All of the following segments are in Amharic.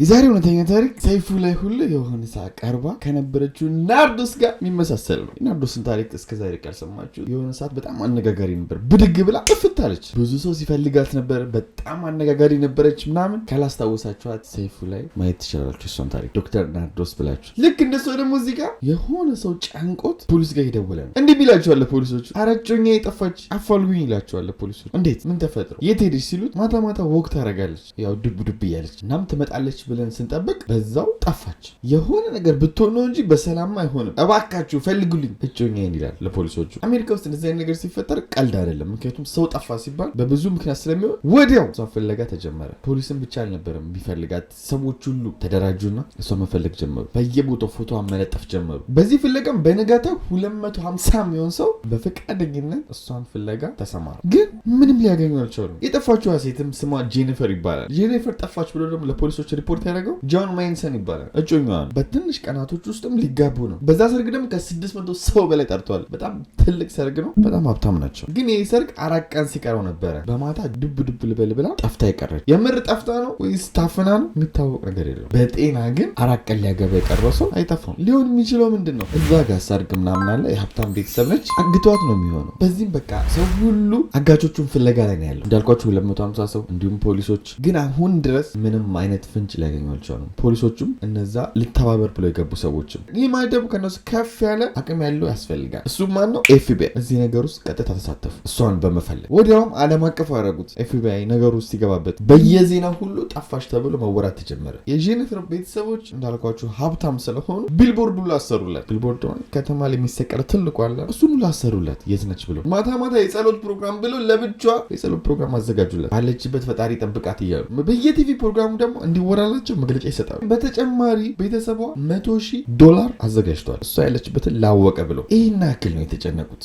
የዛሬ እውነተኛ ታሪክ ሰይፉ ላይ ሁሉ የሆነ ሰዓት ቀርባ ከነበረችው ናርዶስ ጋር የሚመሳሰል ነው። ናርዶስን ታሪክ እስከዛሬ ካልሰማችሁ የሆነ ሰዓት በጣም አነጋጋሪ ነበር። ብድግ ብላ ጥፍታለች። ብዙ ሰው ሲፈልጋት ነበር። በጣም አነጋጋሪ ነበረች ምናምን። ካላስታወሳችኋት ሰይፉ ላይ ማየት ትችላላችሁ እሷን ታሪክ ዶክተር ናርዶስ ብላችሁ። ልክ እንደሱ ደግሞ እዚህ ጋር የሆነ ሰው ጫንቆት ፖሊስ ጋር ይደወለ ነው። እንዲህ ቢላችኋል ፖሊሶቹ፣ አረጮኛ የጠፋች አፋልጉኝ ይላችኋል ፖሊሶቹ። እንዴት ምን ተፈጥሮ የት ሄደች ሲሉት ማታ ማታ ወቅ ታደርጋለች፣ ያው ዱብ እያለች እናም ትመጣለች ብለን ስንጠብቅ በዛው ጠፋች። የሆነ ነገር ብትሆን ነው እንጂ በሰላም አይሆንም፣ እባካችሁ ፈልጉልኝ እጮኛዬን ይላል ለፖሊሶቹ። አሜሪካ ውስጥ እንደዚህ አይነት ነገር ሲፈጠር ቀልድ አይደለም። ምክንያቱም ሰው ጠፋ ሲባል በብዙ ምክንያት ስለሚሆን ወዲያው እሷ ፍለጋ ተጀመረ። ፖሊስም ብቻ አልነበረም ቢፈልጋት፣ ሰዎች ሁሉ ተደራጁና እሷ መፈለግ ጀመሩ። በየቦታው ፎቶ መለጠፍ ጀመሩ። በዚህ ፍለጋም በነጋታው 250 የሚሆን ሰው በፈቃደኝነት እሷን ፍለጋ ተሰማራ። ግን ምንም ሊያገኙ አልቻሉም። የጠፋችዋ ሴትም ስሟ ጄኒፈር ይባላል። ጄኒፈር ጠፋች ብሎ ደግሞ ለፖሊሶች ሪፖርት ያደረገው ጆን ማይንሰን ይባላል። እጮኛዋ ነው። በትንሽ ቀናቶች ውስጥም ሊጋቡ ነው። በዛ ሰርግ ደግሞ ከ600 ሰው በላይ ጠርተዋል። በጣም ትልቅ ሰርግ ነው። በጣም ሀብታም ናቸው። ግን ይህ ሰርግ 4 ቀን ሲቀረው ነበረ በማታ ዱብ ልበል ብላ ጠፍታ የቀረች። የምር ጠፍታ ነው ወይስ ታፍና ነው የሚታወቅ ነገር የለም። በጤና ግን 4 ቀን ሊያገባ የቀረው ሰው አይጠፋም። ሊሆን የሚችለው ምንድን ነው? እዛ ጋር ሰርግ ምናምን አለ። የሀብታም ቤተሰብ ነች። አግቷት ነው የሚሆነው። በዚህም በቃ ሰው ሁሉ አጋቾቹን ፍለጋ ላይ ነው ያለው። እንዳልኳቸው 250 ሰው እንዲሁም ፖሊሶች። ግን አሁን ድረስ ምንም አይነት ፍንጭ ሊያገኙ አልቻሉም። ፖሊሶቹም እነዛ ልተባበር ብለው የገቡ ሰዎችም። ይህ ማለት ደግሞ ከነሱ ከፍ ያለ አቅም ያለው ያስፈልጋል። እሱ ማን ነው? ኤፍቢአይ እዚህ ነገር ውስጥ ቀጥታ ተሳተፉ፣ እሷን በመፈለግ ወዲያውም ዓለም አቀፍ አደረጉት። ኤፍቢአይ ነገሩ ውስጥ ሲገባበት በየዜና ሁሉ ጠፋሽ ተብሎ መወራት ተጀመረ። የጄኒፈር ቤተሰቦች እንዳልኳችሁ ሀብታም ስለሆኑ ቢልቦርድ ሁሉ አሰሩላት። ቢልቦርድ ከተማ ላይ የሚሰቀር ትልቁ አለ፣ እሱን ሁሉ አሰሩላት። የት ነች ብሎ ማታ ማታ የጸሎት ፕሮግራም ብሎ ለብቻዋ የጸሎት ፕሮግራም አዘጋጁላት። ባለችበት ፈጣሪ ጠብቃት እያሉ በየቲቪ ፕሮግራሙ ደግሞ እንዲወራላቸው መግለጫ ይሰጣሉ። በተጨማሪ ቤተሰቧ $100,000 አዘጋጅቷል እሷ ያለችበትን ላወቀ ብለው። ይህን ያክል ነው የተጨነቁት።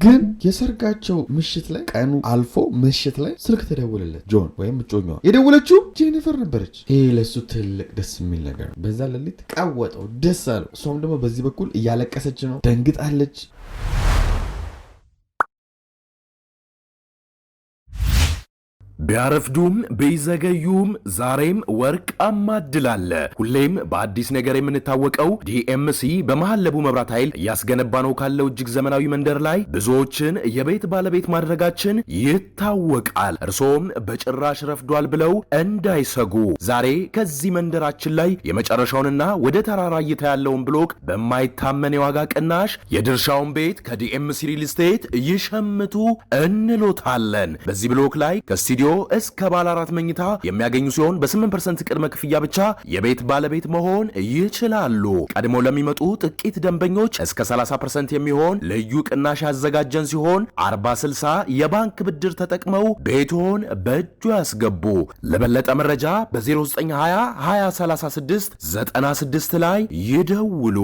ግን የሰርጋቸው ምሽት ላይ ቀኑ አልፎ ምሽት ላይ ስልክ ተደወለለት። ጆን ወይም እጮኛዋ የደወለችው ጄኒፈር ነበረች። ይሄ ለሱ ትልቅ ደስ የሚል ነገር ነው። በዛ ሌሊት ቀወጠው፣ ደስ አለው። እሷም ደግሞ በዚህ በኩል እያለቀሰች ነው፣ ደንግጣለች። ቢያረፍዱም ቢዘገዩም ዛሬም ወርቃማ እድል አለ። ሁሌም በአዲስ ነገር የምንታወቀው ዲኤምሲ በመሃል ለቡ መብራት ኃይል እያስገነባ ነው ካለው እጅግ ዘመናዊ መንደር ላይ ብዙዎችን የቤት ባለቤት ማድረጋችን ይታወቃል። እርሶም በጭራሽ ረፍዷል ብለው እንዳይሰጉ ዛሬ ከዚህ መንደራችን ላይ የመጨረሻውንና ወደ ተራራ እይታ ያለውን ብሎክ በማይታመን የዋጋ ቅናሽ የድርሻውን ቤት ከዲኤምሲ ሪል ስቴት ይሸምቱ እንሎታለን። በዚህ ብሎክ ላይ ከስቱዲዮ እስከ ባለ 4 መኝታ የሚያገኙ ሲሆን በ8% ቅድመ ክፍያ ብቻ የቤት ባለቤት መሆን ይችላሉ። ቀድሞ ለሚመጡ ጥቂት ደንበኞች እስከ 30% የሚሆን ልዩ ቅናሽ ያዘጋጀን ሲሆን 40/60 የባንክ ብድር ተጠቅመው ቤቶን በእጁ ያስገቡ። ለበለጠ መረጃ በ0920 2036 96 ላይ ይደውሉ።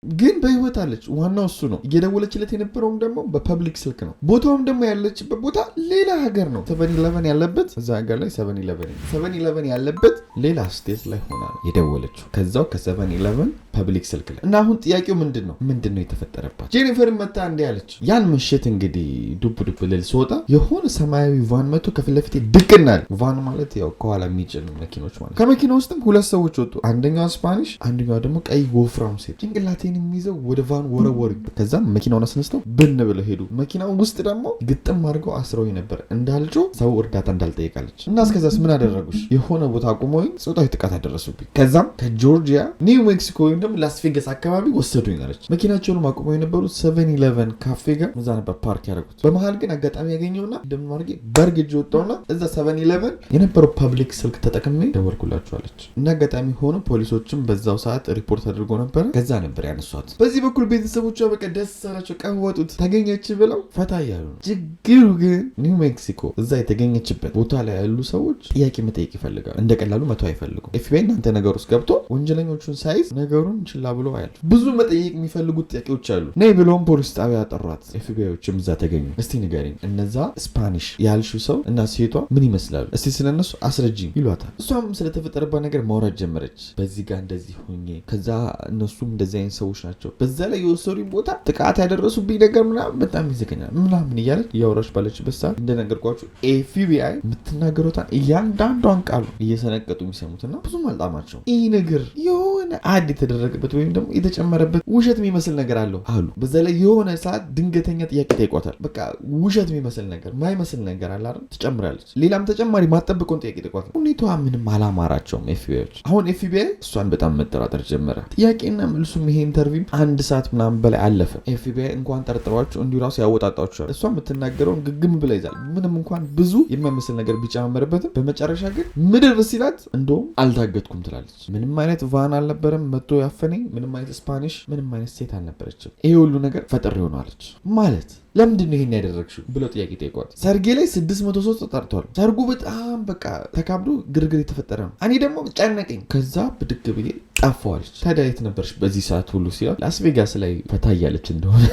ግን በህይወት አለች። ዋናው እሱ ነው። እየደወለችለት የነበረውም ደግሞ በፐብሊክ ስልክ ነው። ቦታውም ደግሞ ያለችበት ቦታ ሌላ ሀገር ነው። 7-11 ያለበት እዛ ሀገር ላይ 7-11 ያለበት ሌላ ስቴት ላይ ሆና ነው የደወለችው። ከዛው ከ7-11 ፐብሊክ ስልክ ላይ እና አሁን ጥያቄው ምንድን ነው የተፈጠረባት? ጄኒፈር መታ እንዲህ አለች። ያን ምሽት እንግዲህ ዱብ ልል ስወጣ የሆነ ሰማያዊ ቫን መቶ ከፊት ለፊቴ ድቅናል። ቫን ማለት ያው ከኋላ የሚጭኑ መኪኖች ማለት። ከመኪና ውስጥም 2 ሰዎች ወጡ። አንደኛዋ ስፓኒሽ፣ አንደኛዋ ደግሞ ቀይ ወፍራም ሴት። ጭንቅላቴ የሚይዘው ወደ ቫን ወረወሩ። ከዛም መኪናውን አስነስተው ብን ብለው ሄዱ። መኪናው ውስጥ ደግሞ ግጥም አድርገው አስረው ነበር እንዳልጮ ሰው እርዳታ እንዳልጠየቃለች። እና እስከዛስ ምን አደረጉሽ? የሆነ ቦታ አቁመውኝ ጾታዊ ጥቃት አደረሱብኝ። ከዛም ከጆርጂያ ኒው ሜክሲኮ ወይም ደግሞ ላስ ቬጋስ አካባቢ ወሰዱኝ አለች። መኪናቸውንም አቁመው የነበሩት 7-11 ካፌ ጋር እዛ ነበር ፓርክ ያደረጉት። በመሀል ግን አጋጣሚ ያገኘውና እንደምን አድርጌ በርግጅ ወጣውና እዛ 7-11 የነበረው ፐብሊክ ስልክ ተጠቅሜ ደወልኩላችኋለች። እና አጋጣሚ ሆኖ ፖሊሶችም በዛው ሰዓት ሪፖርት አድርጎ ነበረ። ከዛ ነበር ያነሷት። በዚህ በኩል ቤተሰቦቿ በቃ ደስ አላቸው፣ ቀወጡት። ተገኘች ብለው ፈታ እያሉ ነው። ችግሩ ግን ኒው ሜክሲኮ እዛ የተገኘችበት ቦታ ላይ ያሉ ሰዎች ጥያቄ መጠየቅ ይፈልጋሉ። እንደ ቀላሉ መተው አይፈልጉም። ኤፍቢአይ እናንተ ነገር ውስጥ ገብቶ ወንጀለኞቹን ሳይዝ ነገሩን ችላ ብሎ አያልፍ። ብዙ መጠየቅ የሚፈልጉት ጥያቄዎች አሉ። ነይ ብለውም ፖሊስ ጣቢያ ጠሯት። ኤፍቢአዮችም እዛ ተገኙ። እስቲ ንገሪኝ፣ እነዛ ስፓኒሽ ያልሽው ሰው እና ሴቷ ምን ይመስላሉ? እስቲ ስለነሱ አስረጂኝ ይሏታል። እሷም ስለተፈጠረባት ነገር ማውራት ጀመረች። በዚህ ጋር እንደዚህ ሆኜ ከዛ እነሱም እንደዚህ አይነት ሰዎች ናቸው ናቸው። በዛ ላይ የወሰዱኝ ቦታ ጥቃት ያደረሱብኝ ነገር ምናምን በጣም ይዘገኛል ምናምን እያለች እያወራች ባለችበት ሰዓት እንደነገርኳችሁ FBI የምትናገሩታን እያንዳንዷን ቃሉ እየሰነቀጡ የሚሰሙትና ብዙም አልጣማቸው። ይህ ነገር የሆነ አድ የተደረገበት ወይም ደግሞ የተጨመረበት ውሸት የሚመስል ነገር አለው አሉ። በዛ ላይ የሆነ ሰዓት ድንገተኛ ጥያቄ ጠይቋታል። በቃ ውሸት የሚመስል ነገር ማይመስል ነገር አለ አይደል? ትጨምራለች። ሌላም ተጨማሪ ማጠብቀውን ጥያቄ ጠይቋታል። ሁኔታዋ ምንም አላማራቸውም ኤፍቢአይዎች። አሁን ኤፍቢአይ እሷን በጣም መጠራጠር ጀመረ። ጥያቄና መልሱም ይሄ ኢንተርቪው 1 ሰዓት ምናምን በላይ አለፈ። ኤፍቢአይ እንኳን ጠርጥሯቸው እንዲሁ ራሱ ያወጣጣቸዋል። እሷ የምትናገረውን ግግም ብላ ይዛል። ምንም እንኳን ብዙ የሚመስል ነገር ቢጨማመርበትም በመጨረሻ ግን ምድር ሲላት እንደውም አልታገትኩም ትላለች። ምንም አይነት ቫን አልነበረም መጥቶ ያፈነኝ፣ ምንም አይነት ስፓኒሽ፣ ምንም አይነት ሴት አልነበረችም። ይሄ ሁሉ ነገር ፈጥሬ ሆኗለች ማለት ለምንድን ነው ይሄን ያደረግሽው ብለው ጥያቄ ጠይቋት። ሰርጌ ላይ 600 ሰው ተጠርቷል። ሰርጉ በጣም በቃ ተካብዶ ግርግር የተፈጠረ ነው። እኔ ደግሞ ጨነቀኝ። ከዛ ብድግ ብዬ ጠፋዋለች። ታዲያ የት ነበርሽ በዚህ ሰዓት ሁሉ ሲላት ላስቬጋስ ላይ ፈታ እያለች እንደሆነ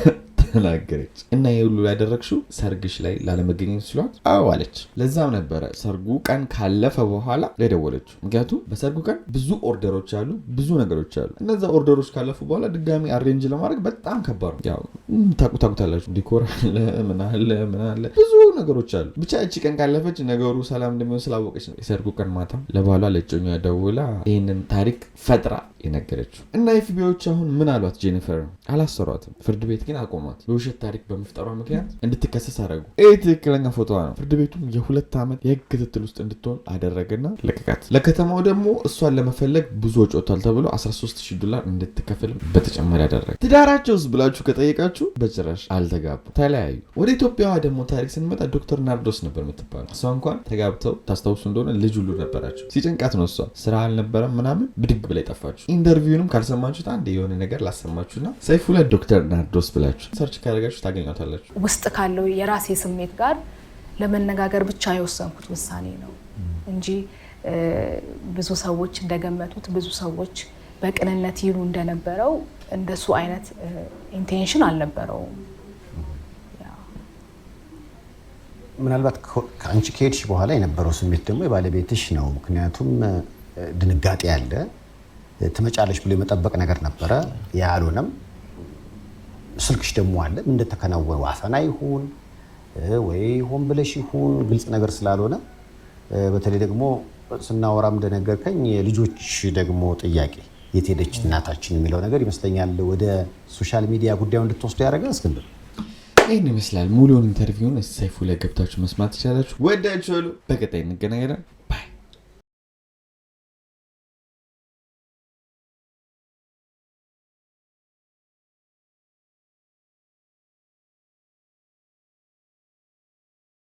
ተናገረች። እና ይሄ ሁሉ ያደረግሽው ሰርግሽ ላይ ላለመገኘት ሲሏት አዎ አለች። ለዛም ነበረ ሰርጉ ቀን ካለፈ በኋላ የደወለችው። ምክንያቱም በሰርጉ ቀን ብዙ ኦርደሮች አሉ፣ ብዙ ነገሮች አሉ። እነዛ ኦርደሮች ካለፉ በኋላ ድጋሚ አሬንጅ ለማድረግ በጣም ከባድ ነው። ያው ታቁታላችሁ፣ ዲኮር አለ፣ ምን አለ ብዙ ነገሮች አሉ። ብቻ እቺ ቀን ካለፈች ነገሩ ሰላም እንደሚሆን ስላወቀች ነው የሰርጉ ቀን ማታ ለባሏ ለእጮኛዋ ደውላ ይህንን ታሪክ ፈጥራ የነገረችው። እና ኤፍቢአይዎች አሁን ምን አሏት? ጄኒፈር አላሰሯትም። ፍርድ ቤት ግን አቆሟት። የውሸት ታሪክ በመፍጠሯ ምክንያት እንድትከሰስ አደረጉ። ይህ ትክክለኛ ፎቶዋ ነው። ፍርድ ቤቱም የ2 ዓመት የህግ ክትትል ውስጥ እንድትሆን አደረገና ለቀቃት። ለከተማው ደግሞ እሷን ለመፈለግ ብዙ ወጪ ወጥቷል ተብሎ $13,000 እንድትከፍል በተጨማሪ አደረገ። ትዳራቸውስ ብላችሁ ከጠየቃችሁ በጭራሽ አልተጋቡ፣ ተለያዩ። ወደ ኢትዮጵያዋ ደግሞ ታሪክ ስንመጣ ዶክተር ናርዶስ ነበር የምትባለው። እሷ እንኳን ተጋብተው ታስታውሱ እንደሆነ ልጅ ሁሉ ነበራቸው። ሲጨንቃት ነው እሷ ስራ አልነበረም ምናምን ብድግ ብላ ጠፋችሁ። ኢንተርቪውንም ካልሰማችሁት አንድ የሆነ ነገር ላሰማችሁና ሰይፉ ላይ ዶክተር ናርዶስ ብላችሁ ሰርች ካደረጋችሁ ታገኛታላችሁ። ውስጥ ካለው የራሴ ስሜት ጋር ለመነጋገር ብቻ የወሰንኩት ውሳኔ ነው እንጂ ብዙ ሰዎች እንደገመቱት ብዙ ሰዎች በቅንነት ይሉ እንደነበረው እንደሱ አይነት ኢንቴንሽን አልነበረውም። ምናልባት ከአንቺ ከሄድሽ በኋላ የነበረው ስሜት ደግሞ የባለቤትሽ ነው። ምክንያቱም ድንጋጤ ያለ ትመጫለሽ ብሎ የመጠበቅ ነገር ነበረ። ያልሆነም ስልክሽ ደግሞ አለ። ምን እንደተከናወነ አፈና ይሁን ወይ ሆን ብለሽ ይሁን ግልጽ ነገር ስላልሆነ በተለይ ደግሞ ስናወራም እንደነገርከኝ የልጆች ደግሞ ጥያቄ የት ሄደች እናታችን የሚለው ነገር ይመስለኛል ወደ ሶሻል ሚዲያ ጉዳዩ እንድትወስዱ ያደረገ። እስክንድር ይህን ይመስላል። ሙሉውን ኢንተርቪውን ሰይፉ ላይ ገብታችሁ መስማት ትችላላችሁ። ወዳችኋለሁ። በቀጣይ እንገናኛለን።